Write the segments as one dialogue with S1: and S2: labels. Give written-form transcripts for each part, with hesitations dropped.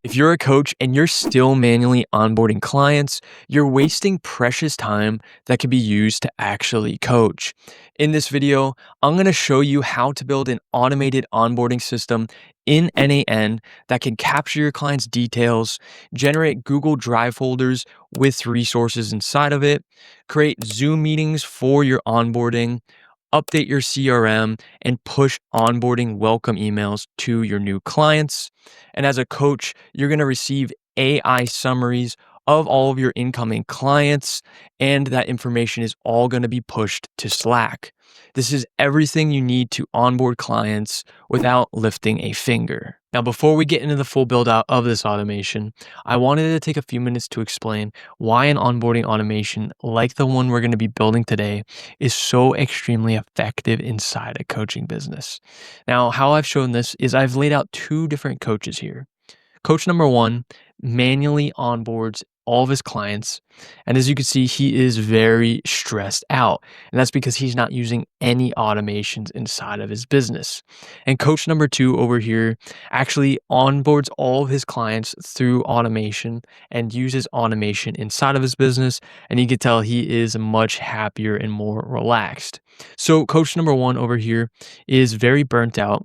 S1: If you're a coach and you're still manually onboarding clients, you're wasting precious time that could be used to actually coach. In this video, I'm going to show you how to build an automated onboarding system in n8n that can capture your client's details, generate Google Drive folders with resources inside of it, create Zoom meetings for your onboarding, update your CRM, and push onboarding welcome emails to your new clients. And as a coach, you're going to receive AI summaries of all of your incoming clients, and that information is all going to be pushed to Slack. This is everything you need to onboard clients without lifting a finger. Now, before we get into the full build out of this automation, I wanted to take a few minutes to explain why an onboarding automation like the one we're going to be building today is so extremely effective inside a coaching business. Now, how I've shown this is I've laid out two different coaches here. Coach number one manually onboards all of his clients. And as you can see, he is very stressed out. And that's because he's not using any automations inside of his business. And coach number two over here actually onboards all of his clients through automation and uses automation inside of his business. And you can tell he is much happier and more relaxed. So coach number one over here is very burnt out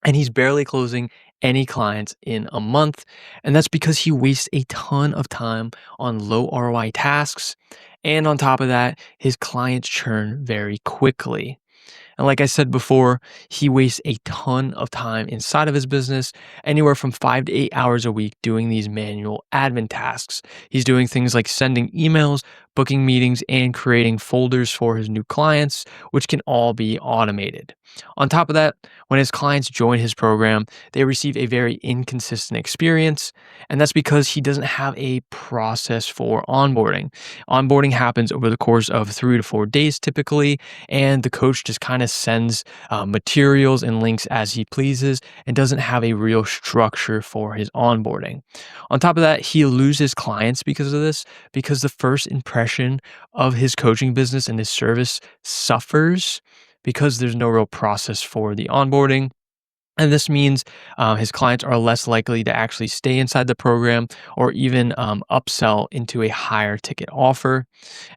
S1: and he's barely closing any clients in a month. And that's because he wastes a ton of time on low ROI tasks. And on top of that, his clients churn very quickly. And like I said before, he wastes a ton of time inside of his business, anywhere from 5 to 8 hours a week doing these manual admin tasks. He's doing things like sending emails, booking meetings, and creating folders for his new clients, which can all be automated. On top of that, when his clients join his program, they receive a very inconsistent experience, and that's because he doesn't have a process for onboarding. Onboarding happens over the course of 3 to 4 days typically, and the coach just kind of sends materials and links as he pleases and doesn't have a real structure for his onboarding. On top of that, he loses clients because of this, because the first impression of his coaching business and his service suffers because there's no real process for the onboarding. And this means his clients are less likely to actually stay inside the program or even upsell into a higher ticket offer.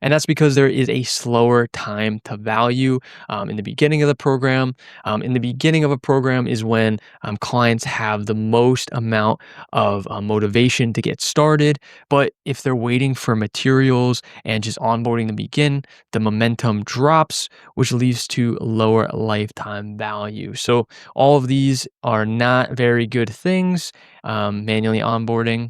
S1: And that's because there is a slower time to value in the beginning of the program. In the beginning of a program is when clients have the most amount of motivation to get started. But if they're waiting for materials and just onboarding to begin, the momentum drops, which leads to lower lifetime value. So all of these are not very good things, manually onboarding.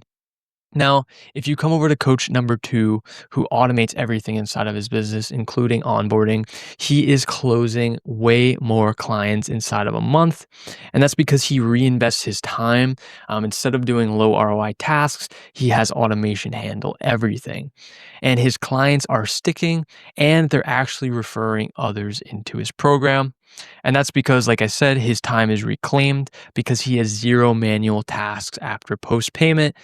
S1: Now, if you come over to coach number two, who automates everything inside of his business, including onboarding, he is closing way more clients inside of a month. And that's because he reinvests his time. Instead of doing low ROI tasks, he has automation handle everything. And his clients are sticking and they're actually referring others into his program. And that's because, like I said, his time is reclaimed because he has zero manual tasks after post payment.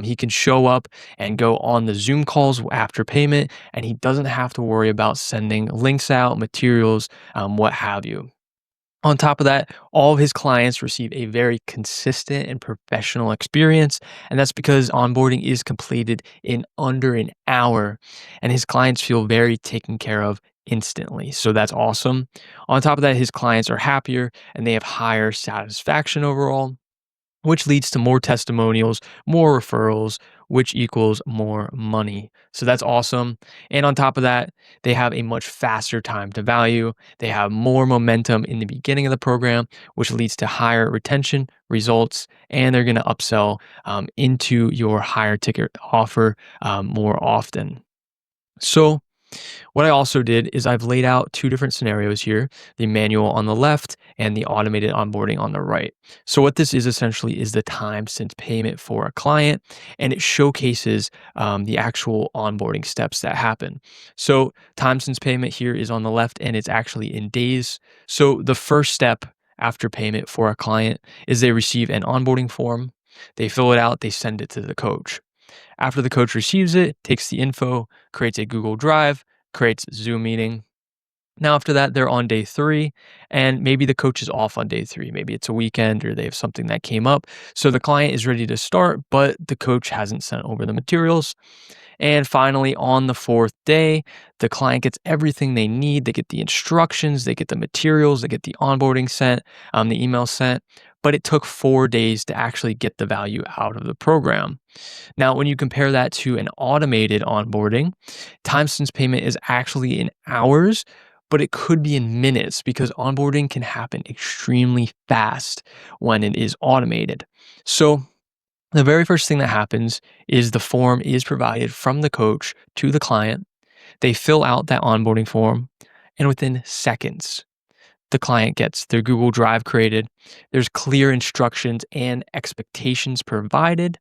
S1: He can show up and go on the Zoom calls after payment, and he doesn't have to worry about sending links out, materials, what have you. On top of that, all of his clients receive a very consistent and professional experience, and that's because onboarding is completed in under an hour, and his clients feel very taken care of instantly. So that's awesome. On top of that, his clients are happier and they have higher satisfaction overall, which leads to more testimonials, more referrals, which equals more money. So that's awesome. And on top of that, they have a much faster time to value. They have more momentum in the beginning of the program, which leads to higher retention results, and they're going to upsell into your higher ticket offer more often. So what I also did is I've laid out two different scenarios here, the manual on the left and the automated onboarding on the right. So what this is essentially is the time since payment for a client, and it showcases the actual onboarding steps that happen. So time since payment here is on the left and it's actually in days. So the first step after payment for a client is they receive an onboarding form. They fill it out, they send it to the coach. After the coach receives it, takes the info, creates a Google Drive, creates Zoom meeting, Now, after that, they're on day 3, and maybe the coach is off on day 3. Maybe it's a weekend or they have something that came up. So the client is ready to start, but the coach hasn't sent over the materials. And finally, on the 4th day, the client gets everything they need. They get the instructions, they get the materials, they get the onboarding sent, the email sent. But it took 4 days to actually get the value out of the program. Now, when you compare that to an automated onboarding, time since payment is actually in hours, but it could be in minutes because onboarding can happen extremely fast when it is automated. So, the very first thing that happens is the form is provided from the coach to the client. They fill out that onboarding form, and within seconds, the client gets their Google Drive created. There's clear instructions and expectations provided.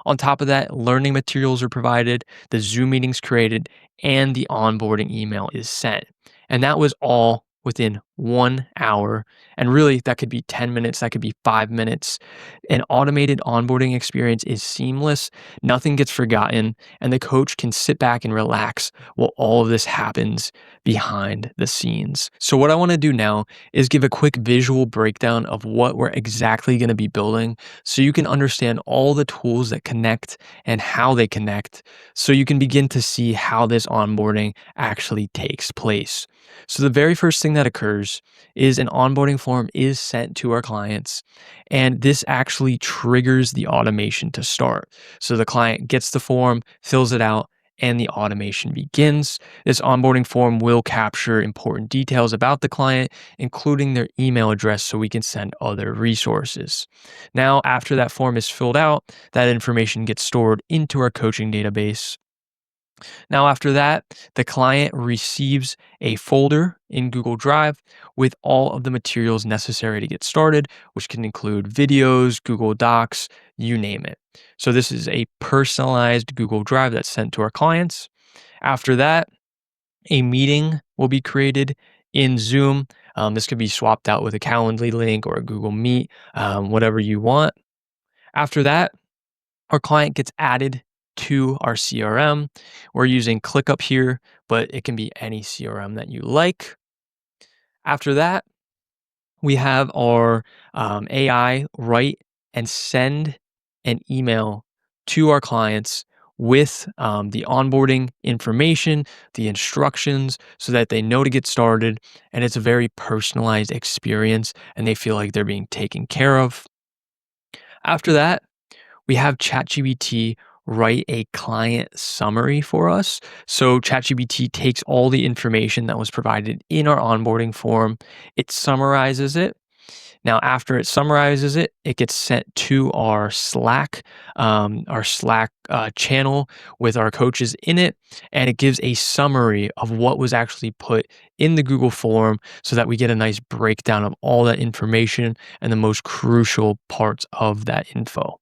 S1: On top of that, learning materials are provided, the Zoom meetings created, and the onboarding email is sent. And that was all within 1 hour. And really, that could be 10 minutes, that could be 5 minutes. An automated onboarding experience is seamless, nothing gets forgotten, and the coach can sit back and relax while all of this happens behind the scenes. So, what I want to do now is give a quick visual breakdown of what we're exactly going to be building so you can understand all the tools that connect and how they connect so you can begin to see how this onboarding actually takes place. So the very first thing that occurs is an onboarding form is sent to our clients, and this actually triggers the automation to start. So the client gets the form, fills it out, and the automation begins. This onboarding form will capture important details about the client, including their email address, so we can send other resources. Now, after that form is filled out, that information gets stored into our coaching database. Now, after that, the client receives a folder in Google Drive with all of the materials necessary to get started, which can include videos, Google Docs, you name it. So, this is a personalized Google Drive that's sent to our clients. After that, a meeting will be created in Zoom. This could be swapped out with a Calendly link or a Google Meet, whatever you want. After that, our client gets added to our CRM. We're using ClickUp here, but it can be any CRM that you like. After that, we have our AI write and send an email to our clients with the onboarding information, the instructions, so that they know to get started. And it's a very personalized experience and they feel like they're being taken care of. After that, we have ChatGPT write a client summary for us. So ChatGPT takes all the information that was provided in our onboarding form, it summarizes it. Now, after it summarizes it, it gets sent to our Slack channel with our coaches in it, and it gives a summary of what was actually put in the Google form so that we get a nice breakdown of all that information and the most crucial parts of that info.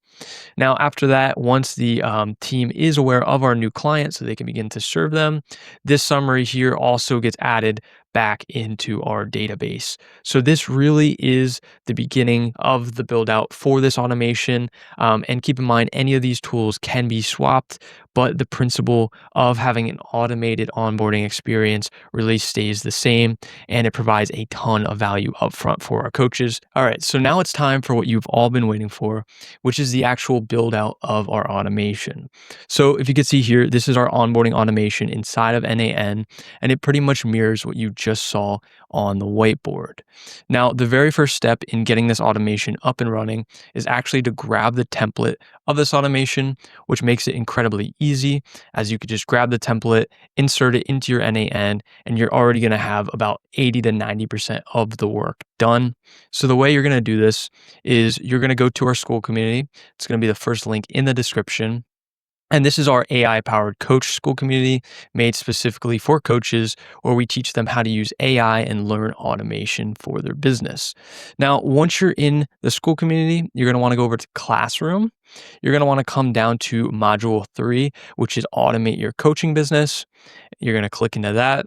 S1: Now, after that, once the team is aware of our new client so they can begin to serve them, this summary here also gets added back into our database. So this really is the beginning of the build out for this automation. And keep in mind, any of these tools can be swapped, but the principle of having an automated onboarding experience really stays the same, and it provides a ton of value upfront for our coaches. All right, so now it's time for what you've all been waiting for, which is the actual build out of our automation. So if you can see here, this is our onboarding automation inside of n8n, and it pretty much mirrors what you just saw on the whiteboard. Now, the very first step in getting this automation up and running is actually to grab the template of this automation, which makes it incredibly easy, as you could just grab the template, insert it into your n8n, and you're already going to have about 80 to 90% of the work done. So the way you're going to do this is you're going to go to our school community. It's going to be the first link in the description. And this is our AI powered coach school community made specifically for coaches, where we teach them how to use AI and learn automation for their business. Now, once you're in the school community, you're going to want to go over to Classroom. You're going to want to come down to Module 3, which is Automate Your Coaching Business. You're going to click into that.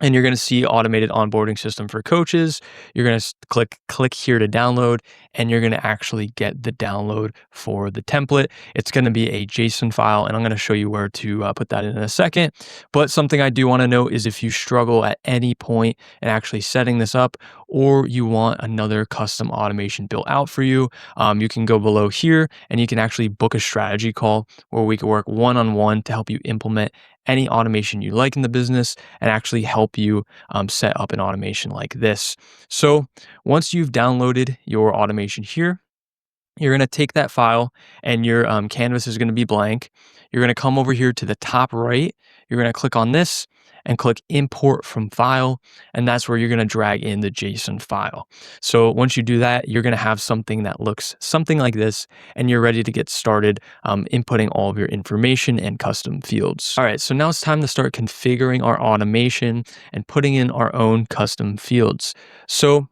S1: and you're going to see automated onboarding system for coaches. You're going to click here to download, and you're going to actually get the download for the template. It's going to be a JSON file, and I'm going to show you where to put that in a second. But something I do want to note is if you struggle at any point in actually setting this up, or you want another custom automation built out for you, you can go below here and you can actually book a strategy call where we can work one-on-one to help you implement any automation you like in the business and actually help you set up an automation like this. So once you've downloaded your automation here, you're going to take that file, and your canvas is going to be blank. You're going to come over here to the top right. You're going to click on this and click import from file. And that's where you're going to drag in the JSON file. So once you do that, you're going to have something that looks something like this, and you're ready to get started inputting all of your information and custom fields. All right, so now it's time to start configuring our automation and putting in our own custom fields. So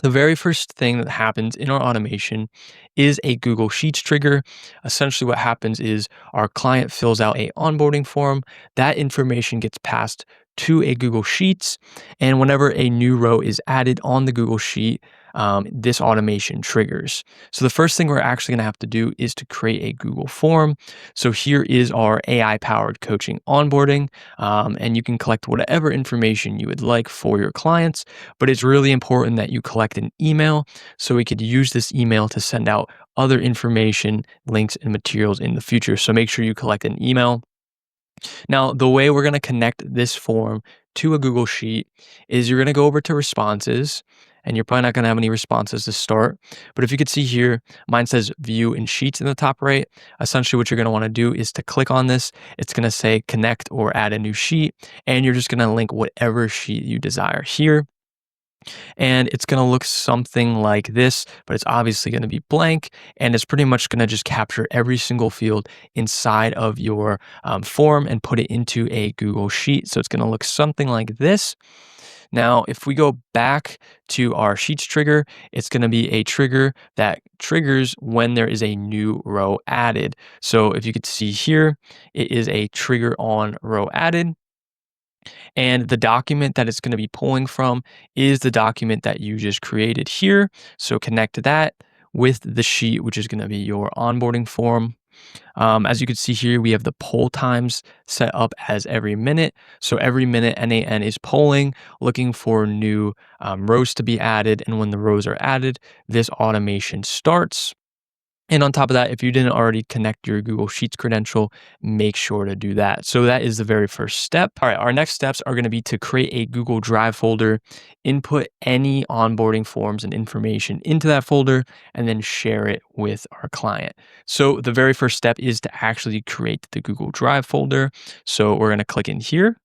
S1: the very first thing that happens in our automation is a Google Sheets trigger. Essentially what happens is our client fills out a onboarding form. That information gets passed to a Google Sheets, and whenever a new row is added on the Google Sheet, this automation triggers. So the first thing we're actually going to have to do is to create a Google form. So here is our AI-powered coaching onboarding, and you can collect whatever information you would like for your clients, but it's really important that you collect an email so we could use this email to send out other information, links, and materials in the future. So make sure you collect an email. Now, the way we're going to connect this form to a Google Sheet is you're going to go over to responses, and you're probably not going to have any responses to start. But if you could see here, mine says view in sheets in the top right. Essentially what you're going to want to do is to click on this. It's going to say connect or add a new sheet, and you're just going to link whatever sheet you desire here. And it's going to look something like this, but it's obviously going to be blank, and it's pretty much going to just capture every single field inside of your form and put it into a Google Sheet. So it's going to look something like this. Now, if we go back to our Sheets trigger, it's going to be a trigger that triggers when there is a new row added. So if you could see here, it is a trigger on row added. And the document that it's going to be pulling from is the document that you just created here. So connect that with the sheet, which is going to be your onboarding form. As you can see here, we have the poll times set up as every minute. So every minute n8n is polling, looking for new rows to be added. And when the rows are added, this automation starts. And on top of that, if you didn't already connect your Google Sheets credential, make sure to do that. So that is the very first step. All right, our next steps are going to be to create a Google Drive folder, input any onboarding forms and information into that folder, and then share it with our client. So the very first step is to actually create the Google Drive folder. So we're going to click in here.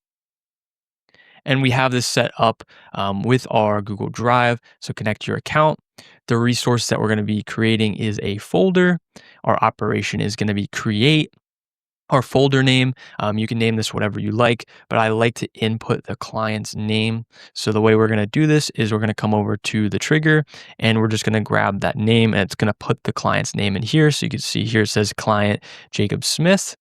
S1: And we have this set up with our Google Drive. So connect your account. The resource that we're going to be creating is a folder. Our operation is going to be create. Our folder name, you can name this whatever you like, but I like to input the client's name. So the way we're going to do this is we're going to come over to the trigger, and we're just going to grab that name, and it's going to put the client's name in here. So you can see here it says client Jacob Smith.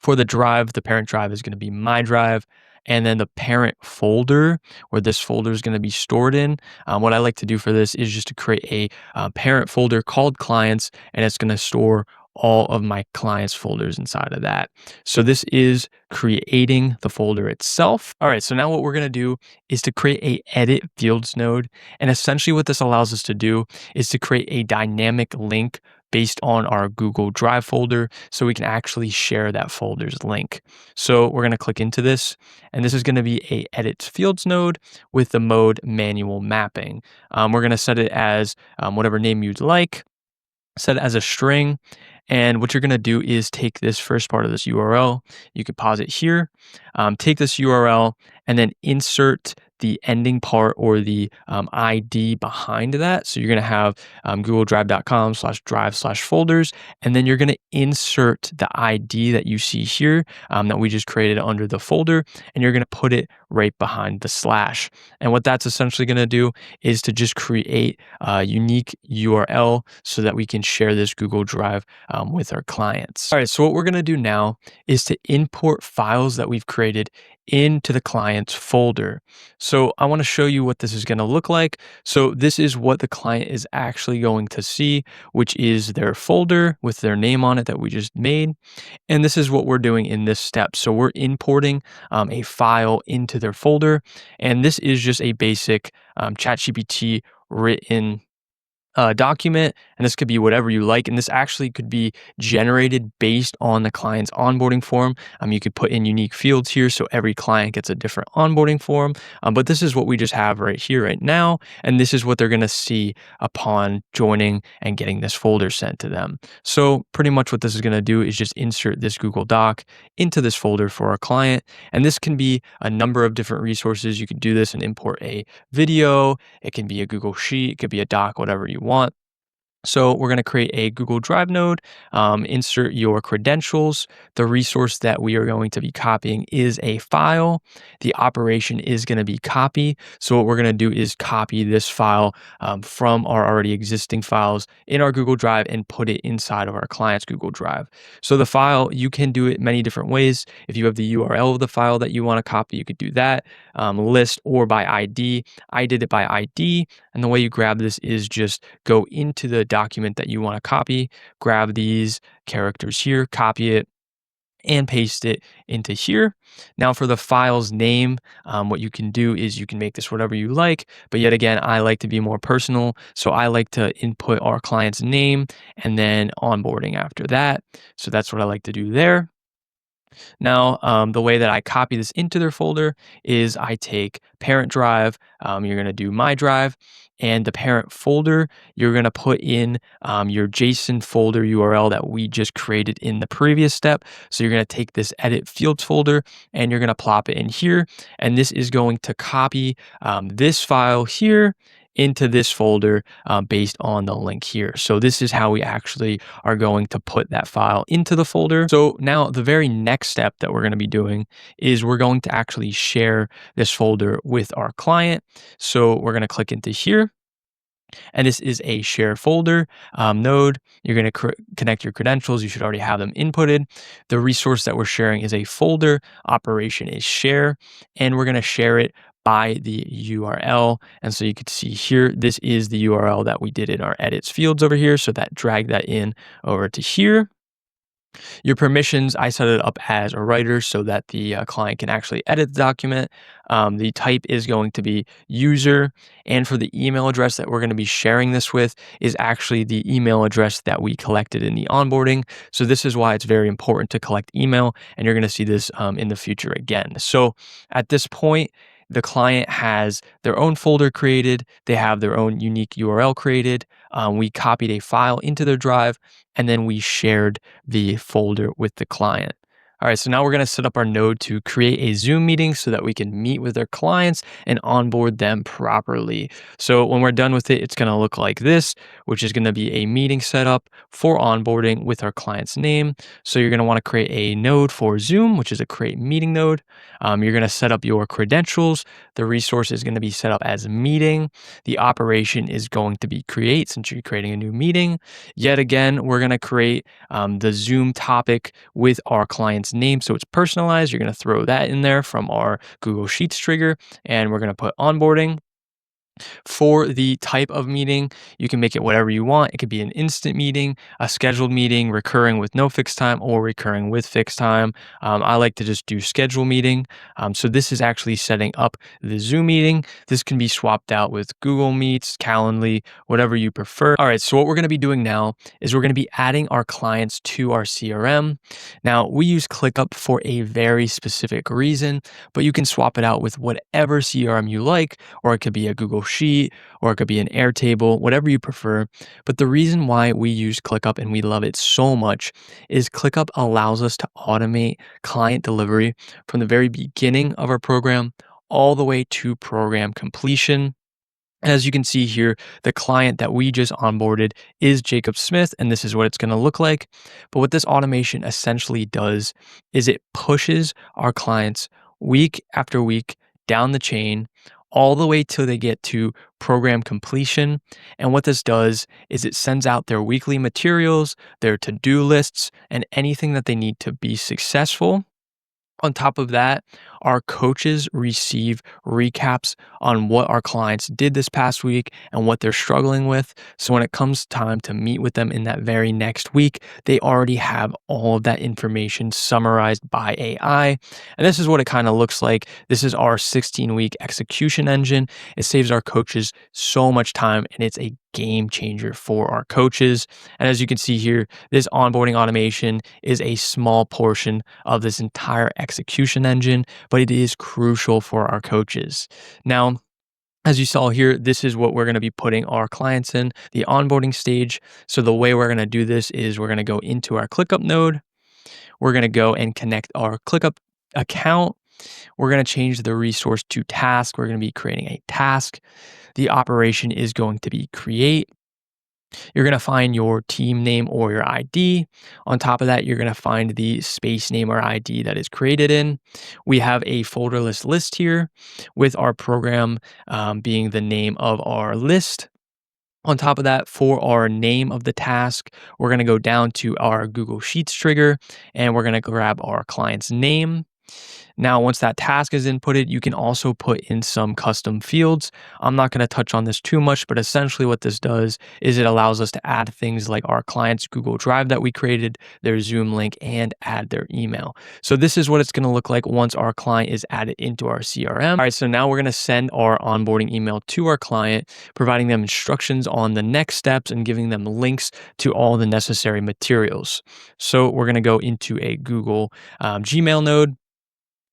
S1: For the drive, the parent drive is going to be my drive. And then the parent folder, where this folder is going to be stored in. What I like to do for this is just to create a parent folder called clients, and it's going to store all of my clients folders inside of that. So this is creating the folder itself. All right, so now what we're going to do is to create a edit fields node. And essentially what this allows us to do is to create a dynamic link based on our Google Drive folder, so we can actually share that folder's link. So we're going to click into this, and this is going to be a edit fields node with the mode manual mapping. We're going to set it as whatever name you'd like, set it as a string. And what you're going to do is take this first part of this URL. You can pause it here, take this URL, and then insert the ending part or the ID behind that. So you're going to have googledrive.com/drive/folders, and then you're going to insert the ID that you see here that we just created under the folder, and you're going to put it right behind the slash. And what that's essentially going to do is to just create a unique URL so that we can share this Google Drive with our clients. All right, so what we're going to do now is to import files that we've created into the client's folder. So I want to show you what this is going to look like. So this is what the client is actually going to see, which is their folder with their name on it that we just made. And this is what we're doing in this step. So we're importing a file into their folder. And this is just a basic ChatGPT written document, and this could be whatever you like. And this actually could be generated based on the client's onboarding form. You could put in unique fields here, so every client gets a different onboarding form. But this is what we just have right here, right now, and this is what they're going to see upon joining and getting this folder sent to them. So pretty much what this is going to do is just insert this Google Doc into this folder for our client, and this can be a number of different resources. You could do this and import a video. It can be a Google Sheet. It could be a doc, whatever you want. So we're going to create a Google Drive node, insert your credentials. The resource that we are going to be copying is a file. The operation is going to be copy. So what we're going to do is copy this file from our already existing files in our Google Drive and put it inside of our client's Google Drive. So the file, you can do it many different ways. If you have the URL of the file that you want to copy, you could do that, list or by ID. I did it by ID. And the way you grab this is just go into the document that you want to copy, grab these characters here, copy it, and paste it into here. Now for the file's name, what you can do is you can make this whatever you like, but yet again, I like to be more personal. So I like to input our client's name and then onboarding after that. So that's what I like to do there. Now, the way that I copy this into their folder is I take parent drive, you're going to do my drive, and the parent folder, you're going to put in your JSON folder URL that we just created in the previous step. So you're going to take this edit fields folder and you're going to plop it in here. And this is going to copy this file here into this folder based on the link here. So this is how we actually are going to put that file into the folder. So now the very next step that we're going to be doing is we're going to actually share this folder with our client. So we're going to click into here. And this is a share folder node. You're going to connect your credentials. You should already have them inputted. The resource that we're sharing is a folder. Operation is share. And we're going to share it by the URL. And so you could see here, this is the URL that we did in our edits fields over here. So that drag that in over to here. Your permissions, I set it up as a writer so that the client can actually edit the document. The type is going to be user. And for the email address that we're going to be sharing this with is actually the email address that we collected in the onboarding. So this is why it's very important to collect email. And you're going to see this in the future again. So at this point, the client has their own folder created. They have their own unique URL created. We copied a file into their drive, and then we shared the folder with the client. All right, so now we're going to set up our node to create a Zoom meeting so that we can meet with our clients and onboard them properly. So when we're done with it, it's going to look like this, which is going to be a meeting setup for onboarding with our client's name. So you're going to want to create a node for Zoom, which is a create meeting node. You're going to set up your credentials. The resource is going to be set up as a meeting. The operation is going to be create since you're creating a new meeting. Yet again, we're going to create the Zoom topic with our client's name. So it's personalized. You're going to throw that in there from our Google Sheets trigger, and we're going to put onboarding. For the type of meeting, you can make it whatever you want. It could be an instant meeting, a scheduled meeting, recurring with no fixed time, or recurring with fixed time. I like to just do schedule meeting. So this is actually setting up the Zoom meeting. This can be swapped out with Google Meets, Calendly, whatever you prefer. All right, so what we're going to be doing now is we're going to be adding our clients to our CRM. Now, we use ClickUp for a very specific reason, but you can swap it out with whatever CRM you like, or it could be a Google Sheet, or it could be an Airtable, whatever you prefer. But the reason why we use ClickUp and we love it so much is ClickUp allows us to automate client delivery from the very beginning of our program all the way to program completion. As you can see here, the client that we just onboarded is Jacob Smith, and this is what it's going to look like. But what this automation essentially does is it pushes our clients week after week down the chain all the way till they get to program completion. And what this does is it sends out their weekly materials, their to-do lists, and anything that they need to be successful. On top of that, our coaches receive recaps on what our clients did this past week and what they're struggling with. So when it comes time to meet with them in that very next week, they already have all of that information summarized by AI. And this is what it kind of looks like. This is our 16-week execution engine. It saves our coaches so much time, and it's a game changer for our coaches. And as you can see here, this onboarding automation is a small portion of this entire execution engine, but it is crucial for our coaches. Now, as you saw here, this is what we're going to be putting our clients in, the onboarding stage. So the way we're going to do this is we're going to go into our ClickUp node. We're going to go and connect our ClickUp account. We're going to change the resource to task. We're going to be creating a task. The operation is going to be create. You're going to find your team name or your ID. On top of that, you're going to find the space name or ID that is created in. We have a folderless list here with our program being the name of our list. On top of that, for our name of the task, we're going to go down to our Google Sheets trigger and we're going to grab our client's name. Now, once that task is inputted, you can also put in some custom fields. I'm not going to touch on this too much, but essentially what this does is it allows us to add things like our client's Google Drive that we created, their Zoom link, and add their email. So this is what it's going to look like once our client is added into our CRM. All right, so now we're going to send our onboarding email to our client, providing them instructions on the next steps and giving them links to all the necessary materials. So we're going to go into a Google Gmail node.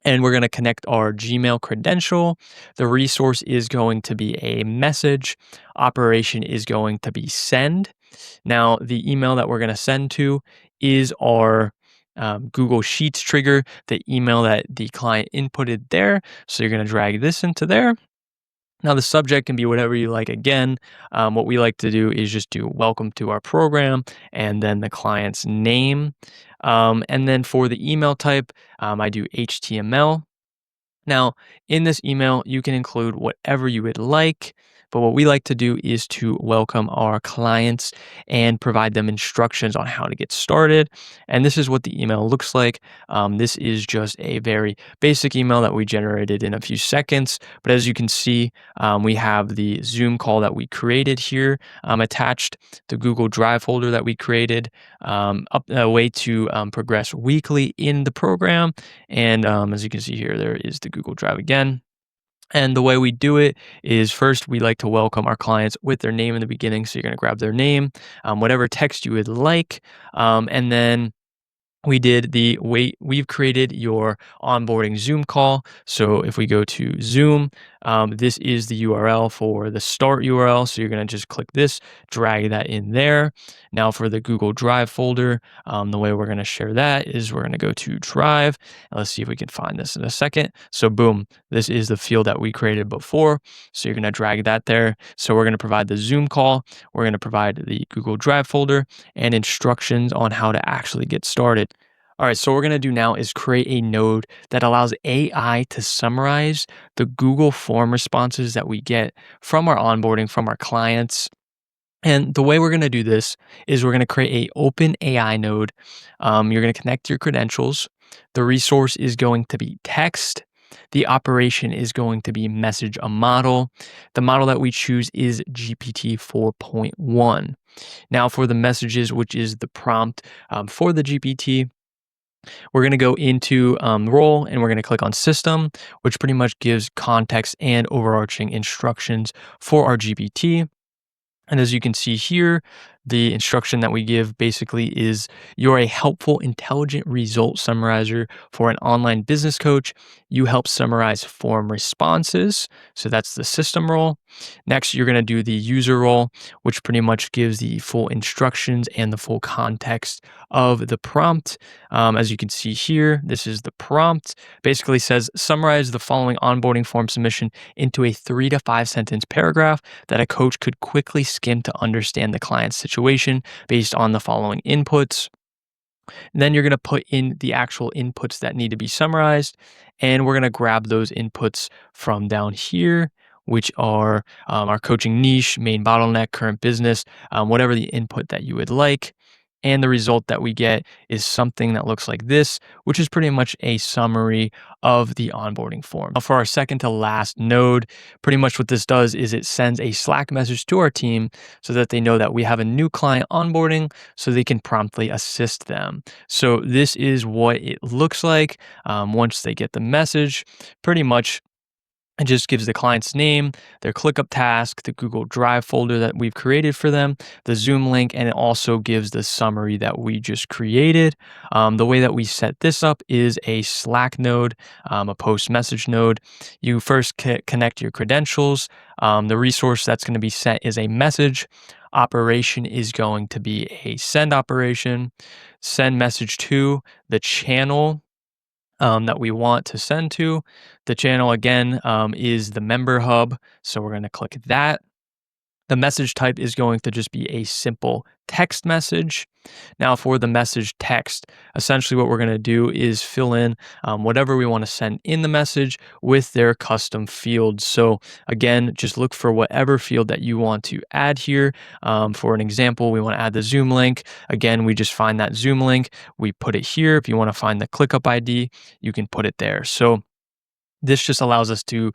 S1: And we're going to connect our Gmail credential. The resource is going to be a message. Operation is going to be send. Now, the email that we're going to send to is our Google Sheets trigger, the email that the client inputted there. So you're going to drag this into there. Now, the subject can be whatever you like. Again, what we like to do is just do welcome to our program and then the client's name. And then for the email type, I do HTML. Now, in this email, you can include whatever you would like, but what we like to do is to welcome our clients and provide them instructions on how to get started. And this is what the email looks like. This is just a very basic email that we generated in a few seconds. But as you can see, we have the Zoom call that we created here attached, the Google Drive folder that we created, up a way to progress weekly in the program. And as you can see here, there is the Google Drive again. And the way we do it is first, we like to welcome our clients with their name in the beginning. So you're going to grab their name, whatever text you would like. And then we've created your onboarding Zoom call. So if we go to Zoom, this is the URL for the start URL. So you're going to just click this, drag that in there. Now for the Google Drive folder, the way we're going to share that is we're going to go to Drive. And let's see if we can find this in a second. So boom, this is the field that we created before. So you're going to drag that there. So we're going to provide the Zoom call. We're going to provide the Google Drive folder and instructions on how to actually get started. All right, so what we're going to do now is create a node that allows AI to summarize the Google form responses that we get from our onboarding, from our clients. And the way we're going to do this is we're going to create a open AI node. You're going to connect your credentials. The resource is going to be text. The operation is going to be message a model. The model that we choose is GPT 4.1. Now for the messages, which is the prompt for the GPT, we're going to go into role and we're going to click on system, which pretty much gives context and overarching instructions for our GPT. And as you can see here, the instruction that we give basically is you're a helpful, intelligent result summarizer for an online business coach. You help summarize form responses. So that's the system role. Next, you're going to do the user role, which pretty much gives the full instructions and the full context of the prompt. As you can see here, this is the prompt. Basically says summarize the following onboarding form submission into a 3 to 5 sentence paragraph that a coach could quickly skim to understand the client's situation based on the following inputs. Then you're going to put in the actual inputs that need to be summarized, and we're going to grab those inputs from down here, which are our coaching niche, main bottleneck, current business, whatever the input that you would like. And the result that we get is something that looks like this, which is pretty much a summary of the onboarding form. Now, for our second to last node, pretty much what this does is it sends a Slack message to our team so that they know that we have a new client onboarding so they can promptly assist them. So this is what it looks like once they get the message. Pretty much it just gives the client's name, their ClickUp task, the Google Drive folder that we've created for them, the Zoom link, and it also gives the summary that we just created. The way that we set this up is a Slack node, a post message node. You first connect your credentials. The resource that's going to be sent is a message. Operation is going to be a send operation. Send message to the channel that we want to send to. The channel again is the member hub. So we're going to click that. The message type is going to just be a simple text message. Now for the message text, essentially what we're going to do is fill in whatever we want to send in the message with their custom fields. So again, just look for whatever field that you want to add here. For an example, we want to add the Zoom link. Again, we just find that Zoom link, we put it here. If you want to find the ClickUp ID, you can put it there. So this just allows us to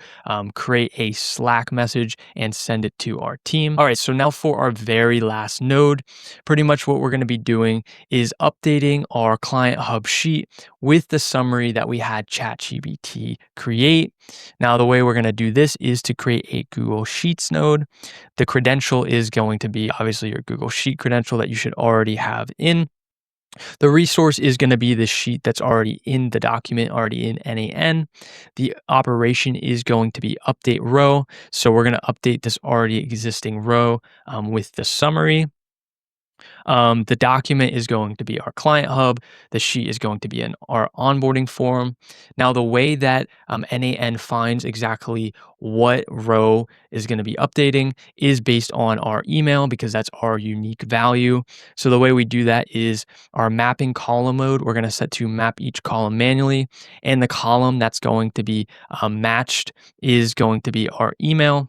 S1: create a Slack message and send it to our team. All right, so now for our very last node, pretty much what we're going to be doing is updating our Client Hub sheet with the summary that we had ChatGPT create. Now, the way we're going to do this is to create a Google Sheets node. The credential is going to be obviously your Google Sheet credential that you should already have in. The resource is going to be the sheet that's already in the document, already in n8n. The operation is going to be update row. So we're going to update this already existing row with the summary. The document is going to be our client hub. The sheet is going to be our onboarding form. Now, the way that n8n finds exactly what row is going to be updating is based on our email because that's our unique value. So the way we do that is our mapping column mode, we're going to set to map each column manually. And the column that's going to be matched is going to be our email.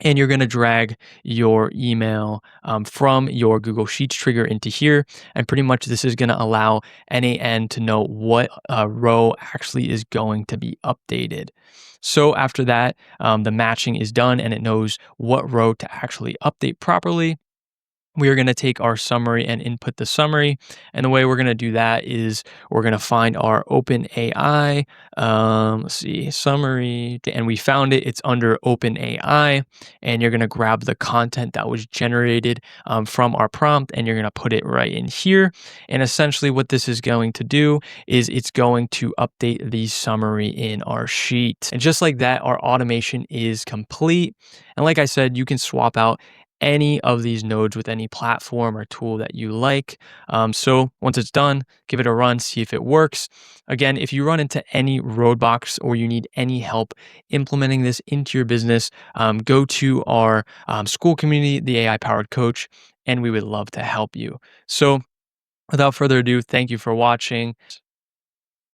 S1: And you're going to drag your email from your Google Sheets trigger into here. And pretty much this is going to allow n8n to know what row actually is going to be updated. So after that, the matching is done and it knows what row to actually update properly. We are going to take our summary and input the summary. And the way we're going to do that is we're going to find our OpenAI, let's see, summary, and we found it. It's under OpenAI, and you're going to grab the content that was generated from our prompt, and you're going to put it right in here. And essentially what this is going to do is it's going to update the summary in our sheet. And just like that, our automation is complete. And like I said, you can swap out any of these nodes with any platform or tool that you like. So once it's done, give it a run, see if it works. Again, if you run into any roadblocks or you need any help implementing this into your business, go to our school community, the AI Powered Coach, and we would love to help you. So without further ado, thank you for watching.